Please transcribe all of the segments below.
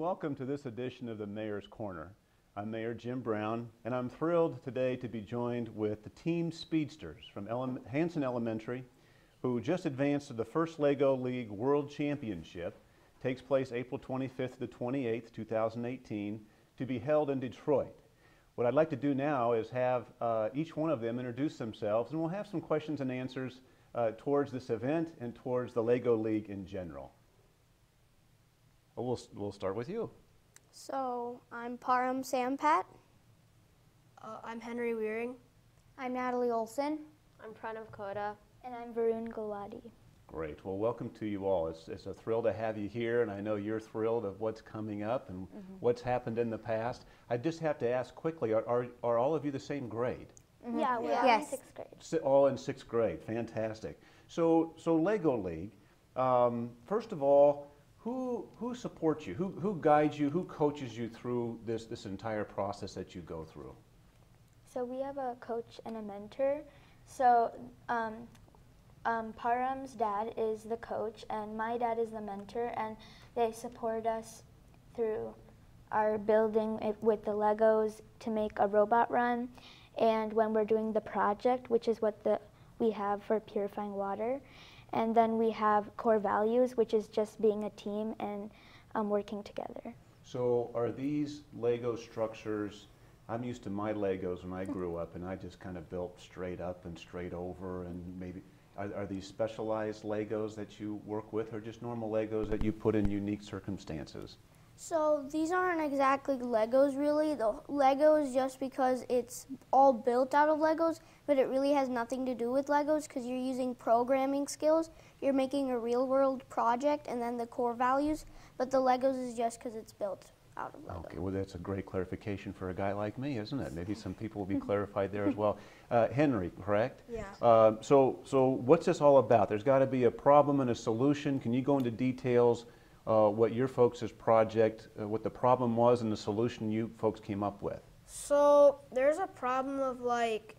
welcome to this edition of the Mayor's Corner. I'm Mayor Jim Brown, and I'm thrilled today to be joined with the team Speedsters from Hansen Elementary, who just advanced to the first LEGO League World Championship. Takes place April 25th to 28th, 2018, to be held in Detroit. What I'd like to do now is have each one of them introduce themselves, and we'll have some questions and answers towards this event and towards the LEGO League in general. We'll start with you. So, I'm Param Sampat. I'm Henry Weering. I'm Natalie Olson. I'm Pranav Koda. And I'm Varun Gulwadi. Great. Well, welcome to you all. It's a thrill to have you here, and I know you're thrilled of what's coming up and what's happened in the past. I just have to ask quickly, are all of you the same grade? Yeah, we're all in 6th grade. All in 6th grade. Fantastic. So LEGO League, first of all, who supports you? Who guides you? Who coaches you through this entire process that you go through? So we have a coach and a mentor. So Param's dad is the coach, and my dad is the mentor, and they support us through our building it with the Legos to make a robot run, and when we're doing the project, which is what we have for purifying water. And then we have core values, which is just being a team and working together. So are these Lego structures, I'm used to my Legos when I grew up, and I just kind of built straight up and straight over, and maybe, are these specialized Legos that you work with, or just normal Legos that you put in unique circumstances? So these aren't exactly Legos really. The Legos just because it's all built out of Legos, but it really has nothing to do with Legos because you're using programming skills. You're making a real world project and then the core values, but the Legos is just because it's built out of Legos. Okay, well that's a great clarification for a guy like me, isn't it? Maybe some people will be clarified there as well. Henry, correct? Yeah. So what's this all about? There's got to be a problem and a solution. Can you go into details what your folks' project, what the problem was and the solution you folks came up with? So there's a problem of like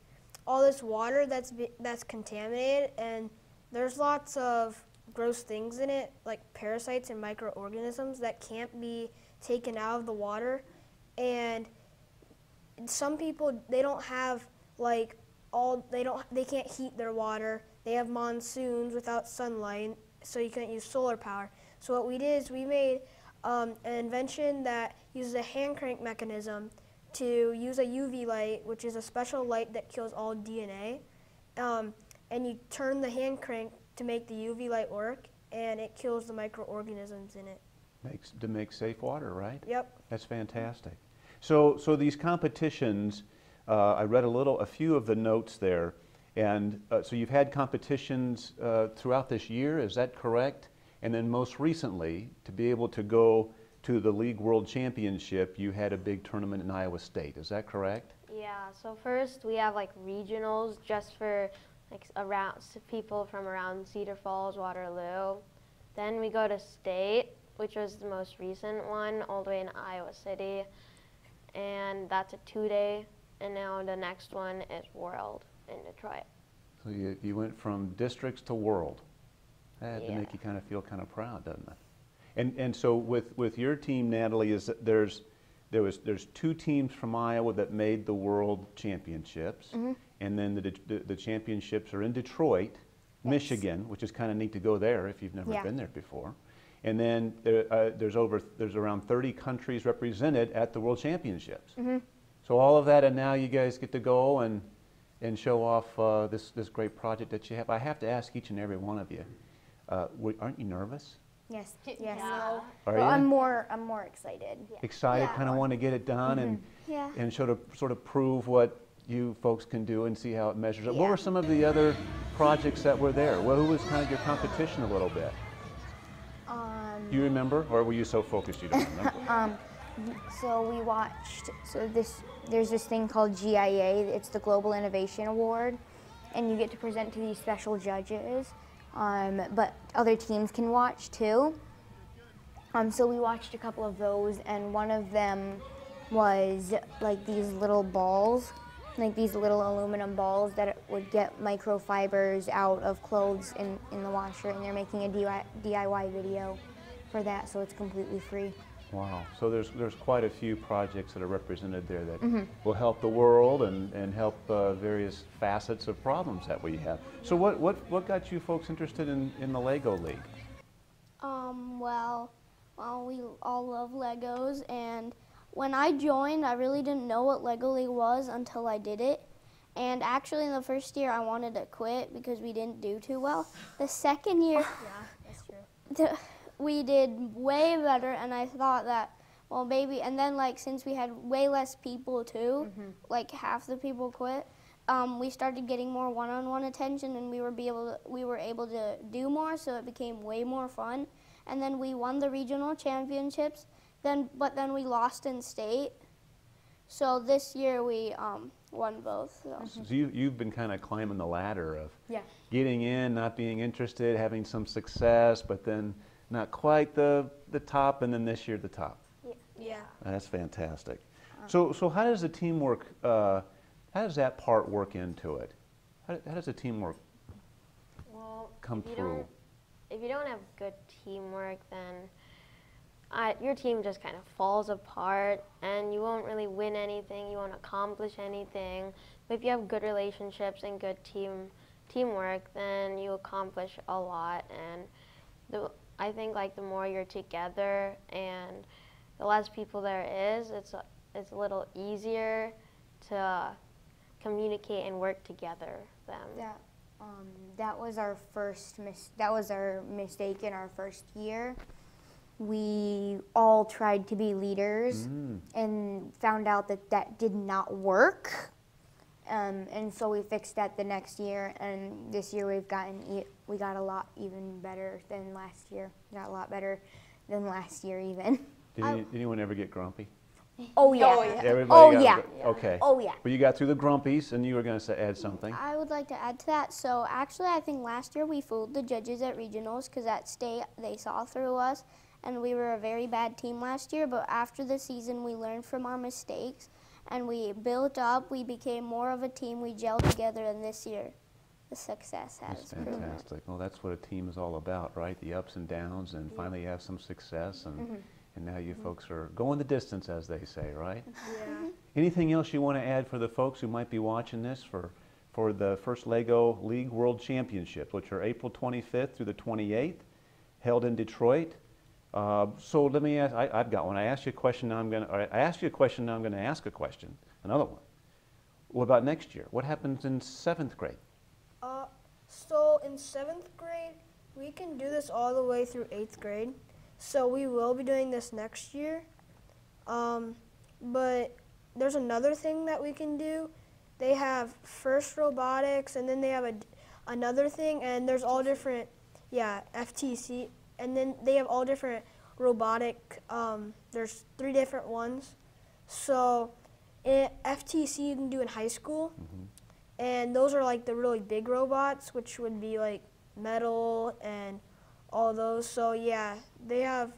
all this water that's contaminated, and there's lots of gross things in it, like parasites and microorganisms that can't be taken out of the water. And some people, they don't have like they can't heat their water. They have monsoons without sunlight, so you can't use solar power. So what we did is we made an invention that uses a hand crank mechanism to use a UV light, which is a special light that kills all DNA. And you turn the hand crank to make the UV light work, and it kills the microorganisms in it. To make safe water, right? Yep. That's fantastic. So these competitions, I read a few of the notes there, and so you've had competitions throughout this year, is that correct? And then most recently, to be able to go to the League World Championship, you had a big tournament in Iowa State. Is that correct? Yeah, so first we have like regionals just for like people from around Cedar Falls, Waterloo. Then we go to state, which was the most recent one, all the way in Iowa City. And that's a 2-day. And now the next one is World in Detroit. So you went from districts to world. That had to make you kind of feel kind of proud, doesn't it? And so with your team, Natalie, is that there's 2 teams from Iowa that made the World Championships, and then the championships are in Detroit, Michigan, which is kind of neat to go there if you've never been there before. And then there's around 30 countries represented at the World Championships. So all of that, and now you guys get to go and show off this great project that you have. I have to ask each and every one of you. Aren't you nervous? Yes. Yes. No. Are Well, you? I'm more excited. Yeah. Excited, kind of want to get it done and sort of prove what you folks can do and see how it measures up. What were some of the other projects that were there? Well, who was kind of your competition a little bit? Do you remember, or were you so focused you don't remember? So we watched. There's this thing called GIA. It's the Global Innovation Award, and you get to present to these special judges. But other teams can watch too. So we watched a couple of those, and one of them was like these little balls, like these little aluminum balls that would get microfibers out of clothes in the washer, and they're making a DIY video for that, so it's completely free. Wow. So there's quite a few projects that are represented there that will help the world and help various facets of problems that we have. So what got you folks interested in the Lego League? Well, we all love Legos, and when I joined, I really didn't know what Lego League was until I did it. And actually, in the first year, I wanted to quit because we didn't do too well. The second year, That's true. we did way better, and I thought that, well, maybe, and then like since we had way less people too, like half the people quit, we started getting more one-on-one attention, and we were able to do more, so it became way more fun. And then we won the regional championships, but then we lost in state. So this year we won both. So. So you've been kind of climbing the ladder of Yeah. getting in, not being interested, having some success, but then not quite the top, and then this year the top. Yeah. That's fantastic. So how does the teamwork, how does that part work into it? How does the teamwork Well, come through? If you don't have good teamwork, then your team just kind of falls apart, and you won't really win anything. You won't accomplish anything. But if you have good relationships and good teamwork, then you accomplish a lot. And I think like the more you're together and the less people there is, it's a little easier to communicate and work together then. That was our that was our mistake in our first year. We all tried to be leaders and found out that that did not work. And so we fixed that the next year, and this year we got a lot even better than last year. Got a lot better than last year even. Did anyone ever get grumpy? Oh yeah. Everybody got yeah. Okay. Oh yeah. But you got through the grumpies, and you were going to add something. I would like to add to that. So actually, I think last year we fooled the judges at regionals because at state they saw through us, and we were a very bad team last year. But after the season, we learned from our mistakes, and we built up. We became more of a team. We gelled together, and this year, the success has That's proven it. fantastic. Well, that's what a team is all about, right? The ups and downs, and finally you have some success, and now you folks are going the distance, as they say, right? Yeah. Anything else you want to add for the folks who might be watching this for the first Lego League World Championships, which are April 25th through the 28th, held in Detroit? So let me ask. I've got one. I asked you a question. Now I'm going to. I asked you a question. Now I'm going to ask a question. Another one. What about next year? What happens in 7th grade? So in 7th grade, we can do this all the way through 8th grade. So we will be doing this next year. But there's another thing that we can do. They have first robotics, and then they have another thing, and there's all different, FTC, and then they have all different robotic, there's 3 different ones. So FTC you can do in high school, and those are like the really big robots, which would be like metal and all those. So yeah, they have,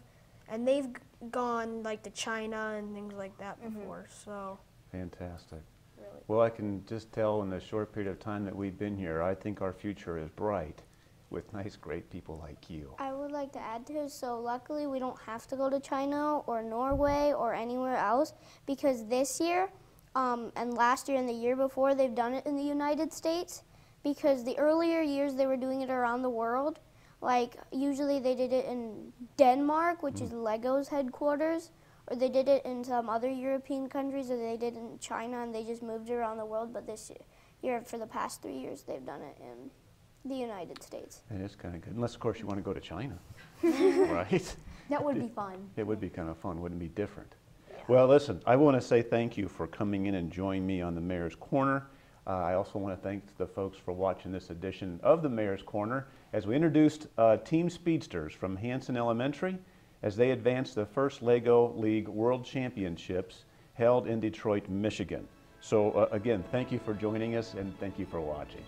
and they've gone like to China and things like that before. So Fantastic. really, Well, I can just tell in the short period of time that we've been here, I think our future is bright with nice, great people like you. I would like to add to it, so luckily we don't have to go to China or Norway or anywhere else because this year and last year and the year before they've done it in the United States because the earlier years they were doing it around the world. Like usually they did it in Denmark, which is Lego's headquarters, or they did it in some other European countries, or they did it in China and they just moved it around the world. But this year, for the past 3 years, they've done it in the United States. And it's kind of good, unless of course you want to go to China, right? That would be fun. It would be kind of fun, wouldn't it be different? Well, listen, I want to say thank you for coming in and joining me on the Mayor's Corner. I also want to thank the folks for watching this edition of the Mayor's Corner as we introduced Team Speedsters from Hansen Elementary as they advanced the first Lego League World Championships held in Detroit, Michigan. So again, thank you for joining us and thank you for watching.